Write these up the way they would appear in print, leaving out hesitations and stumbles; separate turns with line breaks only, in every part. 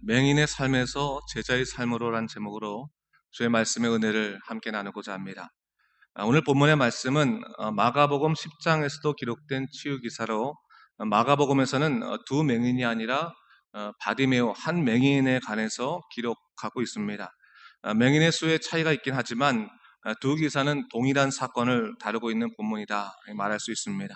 맹인의 삶에서 제자의 삶으로란 제목으로 주의 말씀의 은혜를 함께 나누고자 합니다. 오늘 본문의 말씀은 마가복음 10장에서도 기록된 치유 기사로 마가복음에서는 두 맹인이 아니라 바디메오 한 맹인에 관해서 기록하고 있습니다. 맹인의 수의 차이가 있긴 하지만 두 기사는 동일한 사건을 다루고 있는 본문이다 말할 수 있습니다.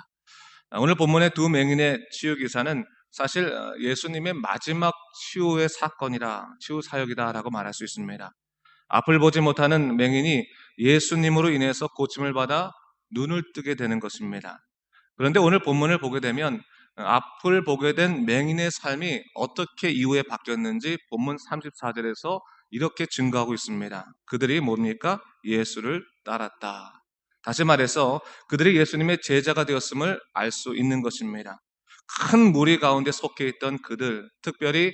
오늘 본문의 두 맹인의 치유 기사는 사실 예수님의 마지막 치유의 사건이라 치유 사역이다라고 말할 수 있습니다. 앞을 보지 못하는 맹인이 예수님으로 인해서 고침을 받아 눈을 뜨게 되는 것입니다. 그런데 오늘 본문을 보게 되면 앞을 보게 된 맹인의 삶이 어떻게 이후에 바뀌었는지 본문 34절에서 이렇게 증거하고 있습니다. 그들이 뭡니까? 예수를 따랐다. 다시 말해서 그들이 예수님의 제자가 되었음을 알 수 있는 것입니다. 큰 무리 가운데 속해 있던 그들, 특별히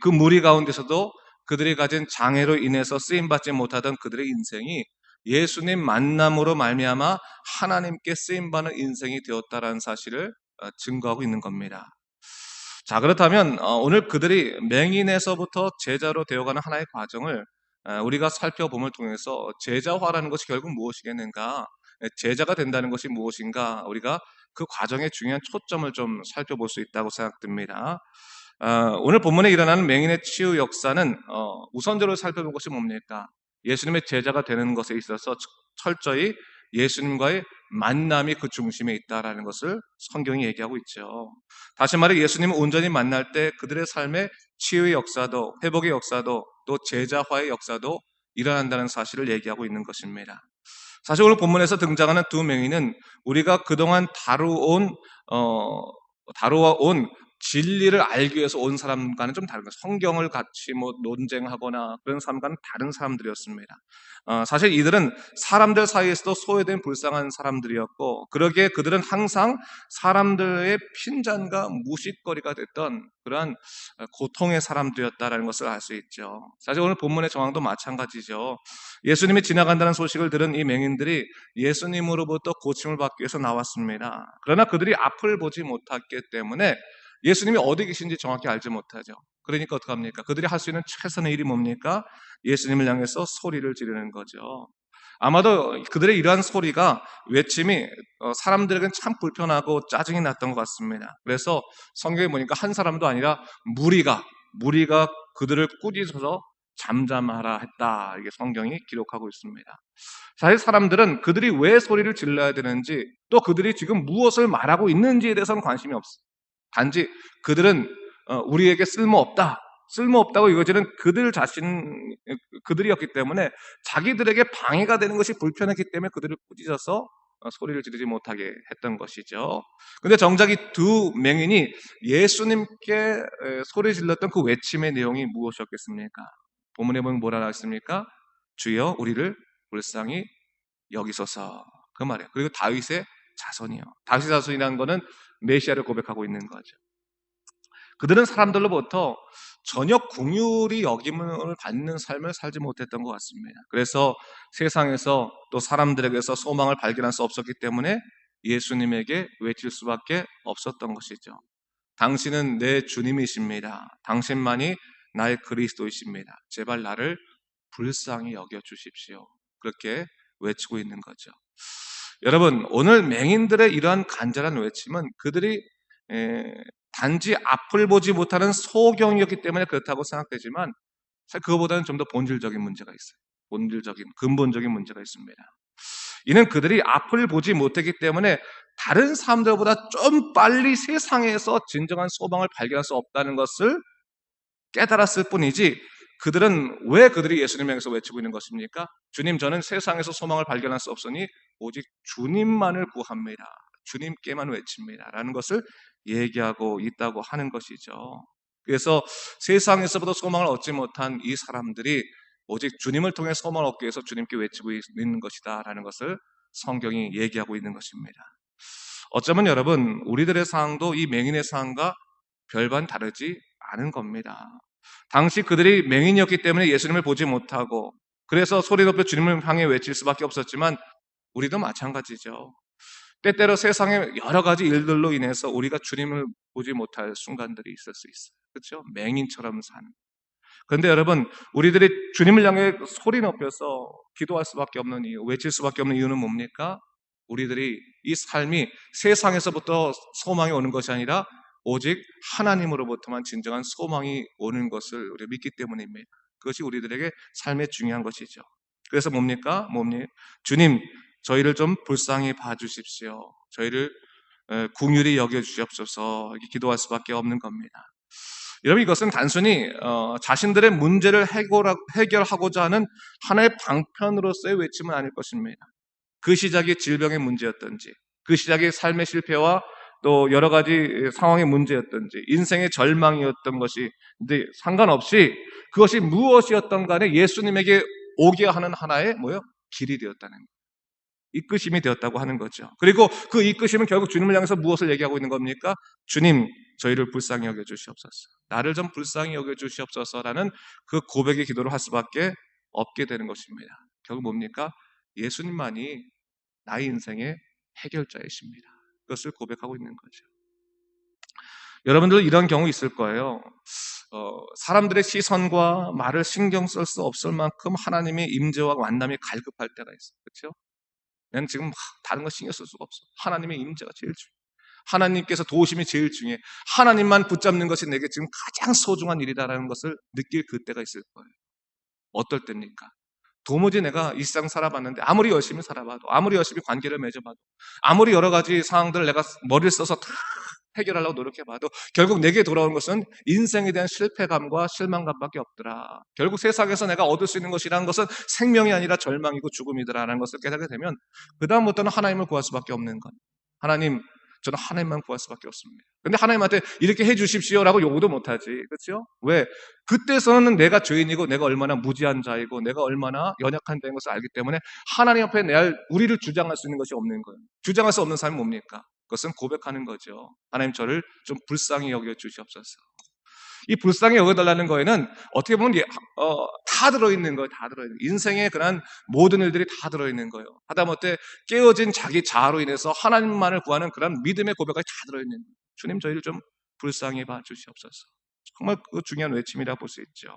그 무리 가운데서도 그들이 가진 장애로 인해서 쓰임받지 못하던 그들의 인생이 예수님 만남으로 말미암아 하나님께 쓰임받는 인생이 되었다라는 사실을 증거하고 있는 겁니다. 자, 그렇다면 오늘 그들이 맹인에서부터 제자로 되어가는 하나의 과정을 우리가 살펴봄을 통해서 제자화라는 것이 결국 무엇이겠는가? 제자가 된다는 것이 무엇인가? 우리가 그 과정의 중요한 초점을 좀 살펴볼 수 있다고 생각됩니다. 오늘 본문에 일어나는 맹인의 치유 역사는 우선적으로 살펴볼 것이 뭡니까? 예수님의 제자가 되는 것에 있어서 철저히 예수님과의 만남이 그 중심에 있다라는 것을 성경이 얘기하고 있죠. 다시 말해 예수님을 온전히 만날 때 그들의 삶의 치유의 역사도 회복의 역사도 또 제자화의 역사도 일어난다는 사실을 얘기하고 있는 것입니다. 사실 오늘 본문에서 등장하는 두 맹인은 우리가 그동안 다루어온 진리를 알기 위해서 온 사람과는 좀 다른 거예요. 성경을 같이 논쟁하거나 그런 사람과는 다른 사람들이었습니다. 사실 이들은 사람들 사이에서도 소외된 불쌍한 사람들이었고, 그러기에 그들은 항상 사람들의 핀잔과 무시거리가 됐던 그러한 고통의 사람들이었다라는 것을 알 수 있죠. 사실 오늘 본문의 정황도 마찬가지죠. 예수님이 지나간다는 소식을 들은 이 맹인들이 예수님으로부터 고침을 받기 위해서 나왔습니다. 그러나 그들이 앞을 보지 못했기 때문에 예수님이 어디 계신지 정확히 알지 못하죠. 그러니까 어떡합니까? 그들이 할 수 있는 최선의 일이 뭡니까? 예수님을 향해서 소리를 지르는 거죠. 아마도 그들의 이러한 소리가 외침이 사람들에게는 참 불편하고 짜증이 났던 것 같습니다. 그래서 성경에 보니까 한 사람도 아니라 무리가 그들을 꾸짖어서 잠잠하라 했다. 이게 성경이 기록하고 있습니다. 사실 사람들은 그들이 왜 소리를 질러야 되는지 또 그들이 지금 무엇을 말하고 있는지에 대해서는 관심이 없어요. 단지 그들은 우리에게 쓸모없다고 이거지는 그들이었기 때문에 자기들에게 방해가 되는 것이 불편했기 때문에 그들을 꾸짖어서 소리를 지르지 못하게 했던 것이죠. 근데 정작 이 두 맹인이 예수님께 소리 질렀던 그 외침의 내용이 무엇이었겠습니까? 본문에 보면 뭐라 했습니까? 주여 우리를 불쌍히 여기소서. 그 말이에요. 그리고 다윗의 자손이요. 다윗의 자손이라는 것은 메시아를 고백하고 있는 거죠. 그들은 사람들로부터 전혀 긍휼히 여김을 받는 삶을 살지 못했던 것 같습니다. 그래서 세상에서 또 사람들에게서 소망을 발견할 수 없었기 때문에 예수님에게 외칠 수밖에 없었던 것이죠. 당신은 내 주님이십니다. 당신만이 나의 그리스도이십니다. 제발 나를 불쌍히 여겨 주십시오. 그렇게 외치고 있는 거죠. 여러분, 오늘 맹인들의 이러한 간절한 외침은 그들이 단지 앞을 보지 못하는 소경이었기 때문에 그렇다고 생각되지만 사실 그거보다는 좀 더 본질적인 문제가 있어요. 근본적인 문제가 있습니다. 이는 그들이 앞을 보지 못했기 때문에 다른 사람들보다 좀 빨리 세상에서 진정한 소망을 발견할 수 없다는 것을 깨달았을 뿐이지 그들이 예수님 향해서 외치고 있는 것입니까? 주님, 저는 세상에서 소망을 발견할 수 없으니 오직 주님만을 구합니다. 주님께만 외칩니다. 라는 것을 얘기하고 있다고 하는 것이죠. 그래서 세상에서부터 소망을 얻지 못한 이 사람들이 오직 주님을 통해 소망을 얻기 위해서 주님께 외치고 있는 것이다. 라는 것을 성경이 얘기하고 있는 것입니다. 어쩌면 여러분, 우리들의 상황도 이 맹인의 상황과 별반 다르지 않은 겁니다. 당시 그들이 맹인이었기 때문에 예수님을 보지 못하고 그래서 소리 높여 주님을 향해 외칠 수밖에 없었지만 우리도 마찬가지죠. 때때로 세상의 여러 가지 일들로 인해서 우리가 주님을 보지 못할 순간들이 있을 수 있어요. 그렇죠? 맹인처럼 사는. 그런데 여러분, 우리들이 주님을 향해 소리 높여서 기도할 수밖에 없는 이유, 외칠 수밖에 없는 이유는 뭡니까? 우리들이 이 삶이 세상에서부터 소망이 오는 것이 아니라 오직 하나님으로부터만 진정한 소망이 오는 것을 우리가 믿기 때문입니다. 그것이 우리들에게 삶에 중요한 것이죠. 그래서 뭡니까? 주님, 저희를 좀 불쌍히 봐주십시오. 저희를 긍휼히 여겨주시옵소서. 이렇게 기도할 수밖에 없는 겁니다. 여러분, 이것은 단순히 자신들의 문제를 해결하고자 하는 하나의 방편으로서의 외침은 아닐 것입니다. 그 시작이 질병의 문제였든지, 그 시작이 삶의 실패와 또 여러 가지 상황의 문제였든지, 인생의 절망이었던 것이 근데 상관없이 그것이 무엇이었던 간에 예수님에게 오게 하는 하나의 길이 되었다는 거예요. 이끄심이 되었다고 하는 거죠. 그리고 그 이끄심은 결국 주님을 향해서 무엇을 얘기하고 있는 겁니까? 주님, 저희를 불쌍히 여겨주시옵소서. 나를 좀 불쌍히 여겨주시옵소서라는 그 고백의 기도를 할 수밖에 없게 되는 것입니다. 결국 뭡니까? 예수님만이 나의 인생의 해결자이십니다. 그것을 고백하고 있는 거죠. 여러분들 이런 경우 있을 거예요. 사람들의 시선과 말을 신경 쓸 수 없을 만큼 하나님의 임재와 만남이 갈급할 때가 있어요. 그렇죠? 난 지금 다른 거 신경 쓸 수가 없어. 하나님의 임재가 제일 중요해. 하나님께서 도우심이 제일 중요해. 하나님만 붙잡는 것이 내게 지금 가장 소중한 일이다라는 것을 느낄 그때가 있을 거예요. 어떨 때입니까? 도무지 내가 이 세상 살아봤는데 아무리 열심히 살아봐도, 아무리 열심히 관계를 맺어봐도, 아무리 여러 가지 상황들을 내가 머리를 써서 다 해결하려고 노력해봐도 결국 내게 돌아오는 것은 인생에 대한 실패감과 실망감밖에 없더라. 결국 세상에서 내가 얻을 수 있는 것이라는 것은 생명이 아니라 절망이고 죽음이더라라는 것을 깨닫게 되면 그 다음부터는 하나님을 구할 수밖에 없는 것. 하나님, 저는 하나님만 구할 수밖에 없습니다. 근데 하나님한테 이렇게 해 주십시오라고 요구도 못하지. 그렇죠? 왜? 그때서는 내가 죄인이고 내가 얼마나 무지한 자이고 내가 얼마나 연약한 자인 것을 알기 때문에 하나님 앞에 우리를 주장할 수 있는 것이 없는 거예요. 주장할 수 없는 사람이 뭡니까? 그것은 고백하는 거죠. 하나님, 저를 좀 불쌍히 여겨 주시옵소서. 이 불쌍히 여겨달라는 거에는 어떻게 보면 다 들어있는 거예요. 다 들어있는 거예요. 인생의 그런 모든 일들이 다 들어있는 거예요. 하다못해 깨어진 자기 자아로 인해서 하나님만을 구하는 그런 믿음의 고백까지 다 들어있는 거예요. 주님, 저희를 좀 불쌍히 봐주시옵소서. 정말 그 중요한 외침이라고 볼 수 있죠.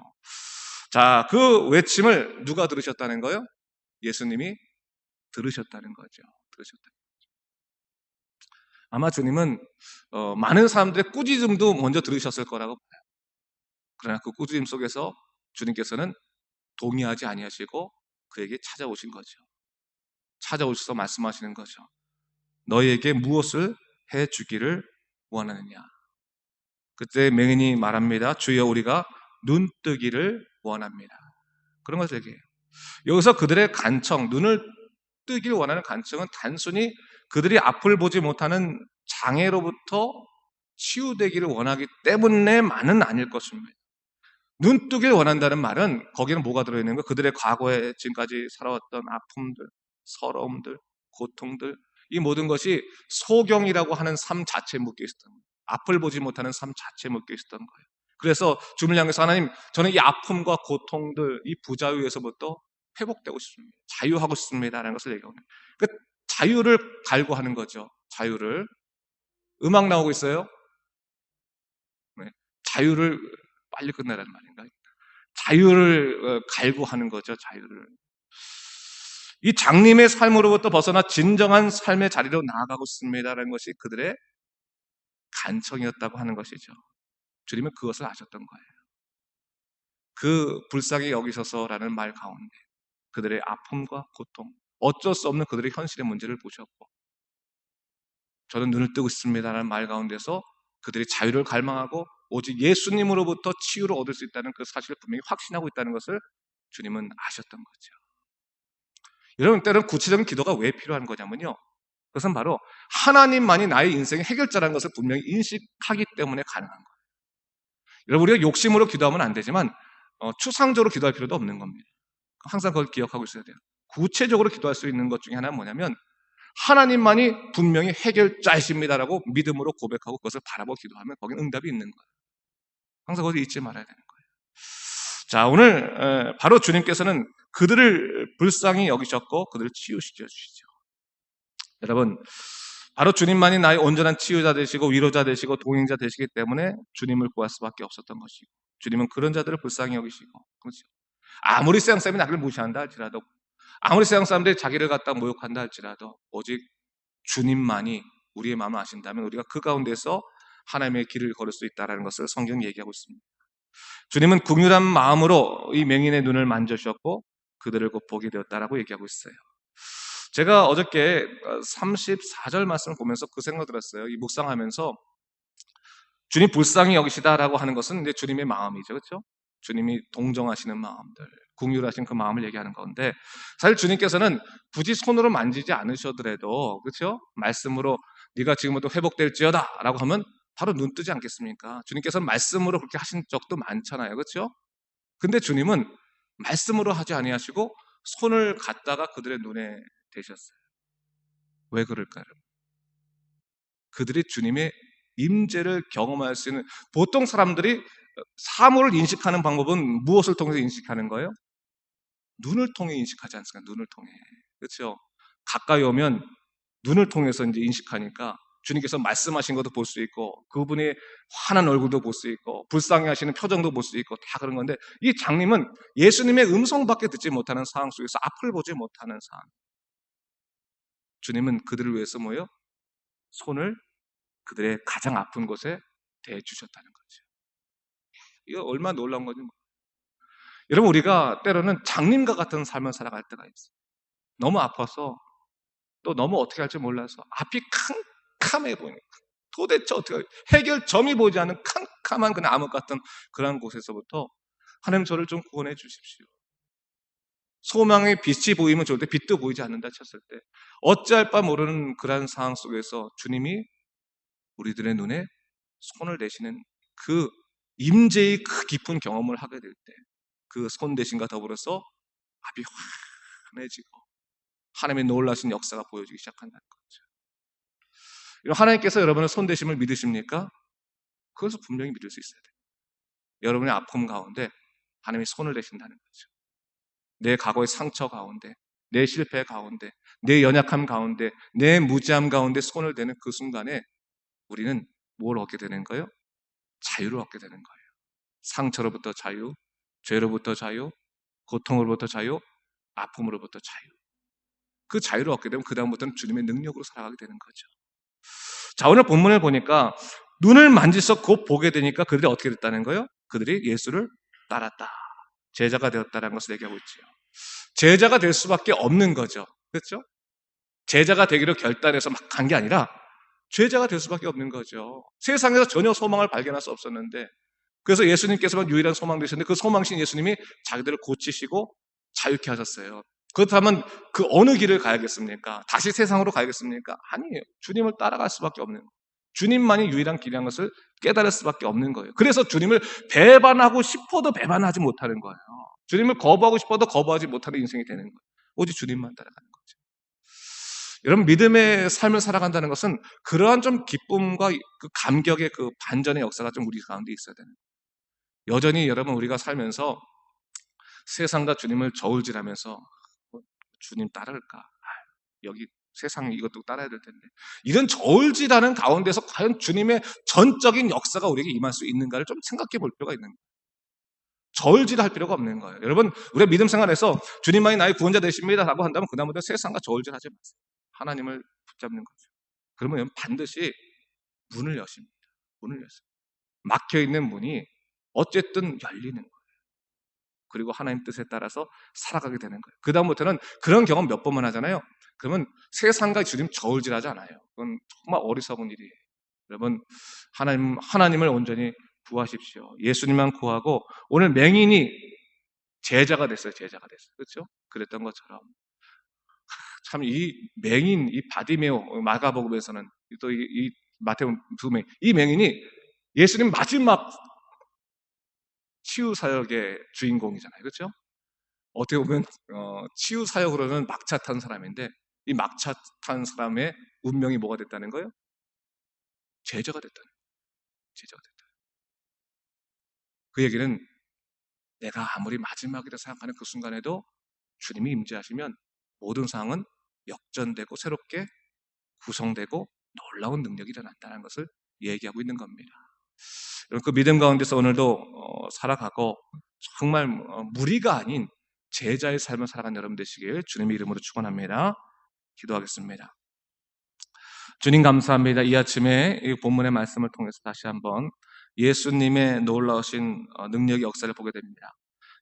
자, 그 외침을 누가 들으셨다는 거예요? 예수님이 들으셨다는 거죠. 들으셨다는 거죠. 아마 주님은 많은 사람들의 꾸짖음도 먼저 들으셨을 거라고 봐요. 그러나 그 꾸짖음 속에서 주님께서는 동의하지 아니하시고 그에게 찾아오신 거죠. 찾아오셔서 말씀하시는 거죠. 너희에게 무엇을 해주기를 원하느냐. 그때 맹인이 말합니다. 주여, 우리가 눈 뜨기를 원합니다. 그런 것을 얘기해요. 여기서 그들의 간청, 눈을 뜨길 원하는 간청은 단순히 그들이 앞을 보지 못하는 장애로부터 치유되기를 원하기 때문에만은 아닐 것입니다. 눈 뜨길 원한다는 말은 거기는 뭐가 들어있는 거예요? 그들의 과거에 지금까지 살아왔던 아픔들, 서러움들, 고통들, 이 모든 것이 소경이라고 하는 삶 자체에 묶여 있었던 거예요. 앞을 보지 못하는 삶 자체에 묶여 있었던 거예요. 그래서 주님을 향해서 하나님, 저는 이 아픔과 고통들, 이 부자유에서부터 회복되고 싶습니다. 자유하고 싶습니다라는 것을 얘기합니다. 그 자유를 갈구하는 거죠. 자유를. 음악 나오고 있어요. 네. 자유를 빨리 끝내라는 말인가요? 자유를 갈구하는 거죠. 자유를. 이 장님의 삶으로부터 벗어나 진정한 삶의 자리로 나아가고 싶습니다라는 것이 그들의 간청이었다고 하는 것이죠. 주님은 그것을 아셨던 거예요. 그 불쌍히 여기셔서라는 말 가운데 그들의 아픔과 고통, 어쩔 수 없는 그들의 현실의 문제를 보셨고, 저는 눈을 뜨고 싶습니다라는 말 가운데서 그들이 자유를 갈망하고 오직 예수님으로부터 치유를 얻을 수 있다는 그 사실을 분명히 확신하고 있다는 것을 주님은 아셨던 거죠. 여러분, 때로는 구체적인 기도가 왜 필요한 거냐면요, 그것은 바로 하나님만이 나의 인생의 해결자라는 것을 분명히 인식하기 때문에 가능한 거예요. 여러분, 우리가 욕심으로 기도하면 안 되지만 추상적으로 기도할 필요도 없는 겁니다. 항상 그걸 기억하고 있어야 돼요. 구체적으로 기도할 수 있는 것 중에 하나는 뭐냐면 하나님만이 분명히 해결자이십니다라고 믿음으로 고백하고 그것을 바라보고 기도하면 거기는 응답이 있는 거예요. 항상 그것을 잊지 말아야 되는 거예요. 자, 오늘 바로 주님께서는 그들을 불쌍히 여기셨고 그들을 치유시켜 주시죠. 여러분, 바로 주님만이 나의 온전한 치유자 되시고 위로자 되시고 동행자 되시기 때문에 주님을 구할 수밖에 없었던 것이고, 주님은 그런 자들을 불쌍히 여기시고, 그렇죠? 아무리 세상 사람이 나를 무시한다 할지라도, 아무리 세상 사람들이 자기를 갖다 모욕한다 할지라도, 오직 주님만이 우리의 마음을 아신다면 우리가 그 가운데서 하나님의 길을 걸을 수 있다는 것을 성경이 얘기하고 있습니다. 주님은 긍휼한 마음으로 이 맹인의 눈을 만져주셨고 그들을 곧 보게 되었다라고 얘기하고 있어요. 제가 어저께 34절 말씀을 보면서 그 생각 들었어요. 이 묵상하면서 주님 불쌍히 여기시다라고 하는 것은 이제 주님의 마음이죠. 그렇죠? 주님이 동정하시는 마음들, 긍휼하신 그 마음을 얘기하는 건데, 사실 주님께서는 굳이 손으로 만지지 않으셔더라도, 그렇죠? 말씀으로 네가 지금부터 회복될지어다라고 하면 바로 눈 뜨지 않겠습니까? 주님께서는 말씀으로 그렇게 하신 적도 많잖아요. 그렇죠? 근데 주님은 말씀으로 하지 아니하시고 손을 갖다가 그들의 눈에 대셨어요. 왜 그럴까요? 그들이 주님의 임재를 경험할 수 있는, 보통 사람들이 사물을 인식하는 방법은 무엇을 통해서 인식하는 거예요? 눈을 통해 인식하지 않습니까? 눈을 통해. 그렇죠? 가까이 오면 눈을 통해서 이제 인식하니까 주님께서 말씀하신 것도 볼 수 있고 그분의 환한 얼굴도 볼 수 있고 불쌍해 하시는 표정도 볼 수 있고 다 그런 건데, 이 장님은 예수님의 음성밖에 듣지 못하는 상황 속에서 앞을 보지 못하는 상황. 주님은 그들을 위해서 뭐예요? 손을 그들의 가장 아픈 곳에 대주셨다는 거죠. 이거 얼마나 놀라운 건지. 여러분, 우리가 때로는 장님과 같은 삶을 살아갈 때가 있어요. 너무 아파서, 또 너무 어떻게 할지 몰라서 앞이 캄캄해 보이니까 도대체 어떻게 해결점이 보이지 않는 캄캄한 그냥 암흑 같은 그런 곳에서부터 하나님 저를 좀 구원해 주십시오. 소망의 빛이 보이면 좋을 때 빛도 보이지 않는다 쳤을 때 어찌할 바 모르는 그러한 상황 속에서 주님이 우리들의 눈에 손을 대시는 그 임재의 그 깊은 경험을 하게 될 때 그 손 대신과 더불어서 앞이 환해지고 하나님의 놀라신 역사가 보여지기 시작한다는 거죠. 하나님께서 여러분의 손 대심을 믿으십니까? 그것을 분명히 믿을 수 있어야 돼요. 여러분의 아픔 가운데 하나님이 손을 대신다는 거죠. 내 과거의 상처 가운데, 내 실패 가운데, 내 연약함 가운데, 내 무지함 가운데 손을 대는 그 순간에 우리는 뭘 얻게 되는 거예요? 자유를 얻게 되는 거예요. 상처로부터 자유, 죄로부터 자유, 고통으로부터 자유, 아픔으로부터 자유. 그 자유를 얻게 되면 그 다음부터는 주님의 능력으로 살아가게 되는 거죠. 자, 오늘 본문을 보니까 눈을 만지서 곧 보게 되니까 그들이 어떻게 됐다는 거예요? 그들이 예수를 따랐다. 제자가 되었다는 것을 얘기하고 있죠. 제자가 될 수밖에 없는 거죠. 그렇죠? 제자가 되기로 결단해서 막 간 게 아니라 제자가 될 수밖에 없는 거죠. 세상에서 전혀 소망을 발견할 수 없었는데, 그래서 예수님께서만 유일한 소망 되셨는데 그 소망신 예수님이 자기들을 고치시고 자유케 하셨어요. 그렇다면 그 어느 길을 가야겠습니까? 다시 세상으로 가야겠습니까? 아니에요. 주님을 따라갈 수밖에 없는 거예요. 주님만이 유일한 길이라는 것을 깨달을 수밖에 없는 거예요. 그래서 주님을 배반하고 싶어도 배반하지 못하는 거예요. 주님을 거부하고 싶어도 거부하지 못하는 인생이 되는 거예요. 오직 주님만 따라가는 거죠. 여러분, 믿음의 삶을 살아간다는 것은 그러한 좀 기쁨과 그 감격의 그 반전의 역사가 좀 우리 가운데 있어야 되는 거예요. 여전히 여러분, 우리가 살면서 세상과 주님을 저울질하면서 주님 따를까? 여기 세상 이것도 따라야 될 텐데, 이런 저울질하는 가운데서 과연 주님의 전적인 역사가 우리에게 임할 수 있는가를 좀 생각해 볼 필요가 있는 거예요. 저울질할 필요가 없는 거예요. 여러분, 우리가 믿음 생활에서 주님만이 나의 구원자 되십니다 라고 한다면 그 다음부터 세상과 저울질하지 마세요. 하나님을 붙잡는 거죠. 그러면 반드시 문을 여십니다. 문을 여세요. 막혀있는 문이 어쨌든 열리는 거예요. 그리고 하나님 뜻에 따라서 살아가게 되는 거예요. 그 다음부터는 그런 경험 몇 번만 하잖아요. 그러면 세상과 주님 저울질하지 않아요. 그건 정말 어리석은 일이에요. 여러분, 하나님을 온전히 구하십시오. 예수님만 구하고, 오늘 맹인이 제자가 됐어요. 제자가 됐어요. 그렇죠? 그랬던 것처럼 참 이 맹인, 이 바디메오, 마가복음에서는 또 이 마태복음 두 명, 이 맹인이 예수님 마지막 치유 사역의 주인공이잖아요. 그렇죠? 어떻게 보면 치유 사역으로는 막차 탄 사람인데, 이 막차 탄 사람의 운명이 뭐가 됐다는 거예요? 제자가 됐다는 거예요. 제자가 됐다. 그 얘기는 내가 아무리 마지막이라 생각하는 그 순간에도 주님이 임재하시면 모든 상황은 역전되고 새롭게 구성되고 놀라운 능력이 일어난다는 것을 얘기하고 있는 겁니다. 여러분, 그 믿음 가운데서 오늘도 살아가고 정말 무리가 아닌 제자의 삶을 살아가는 여러분 되시길 주님의 이름으로 축원합니다. 기도하겠습니다. 주님 감사합니다. 이 아침에 이 본문의 말씀을 통해서 다시 한번 예수님의 놀라우신 능력의 역사를 보게 됩니다.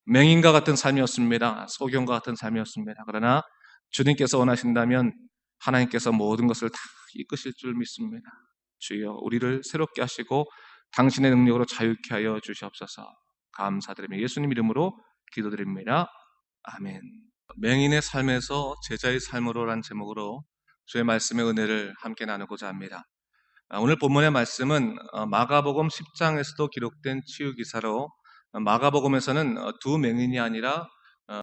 맹인과 같은 삶이었습니다. 소경과 같은 삶이었습니다. 그러나 주님께서 원하신다면 하나님께서 모든 것을 다 이끄실 줄 믿습니다. 주여, 우리를 새롭게 하시고 당신의 능력으로 자유케 하여 주시옵소서. 감사드리며 예수님 이름으로 기도드립니다. 아멘. 맹인의 삶에서 제자의 삶으로란 제목으로 주의 말씀의 은혜를 함께 나누고자 합니다. 오늘 본문의 말씀은 마가복음 10장에서도 기록된 치유 기사로, 마가복음에서는 두 맹인이 아니라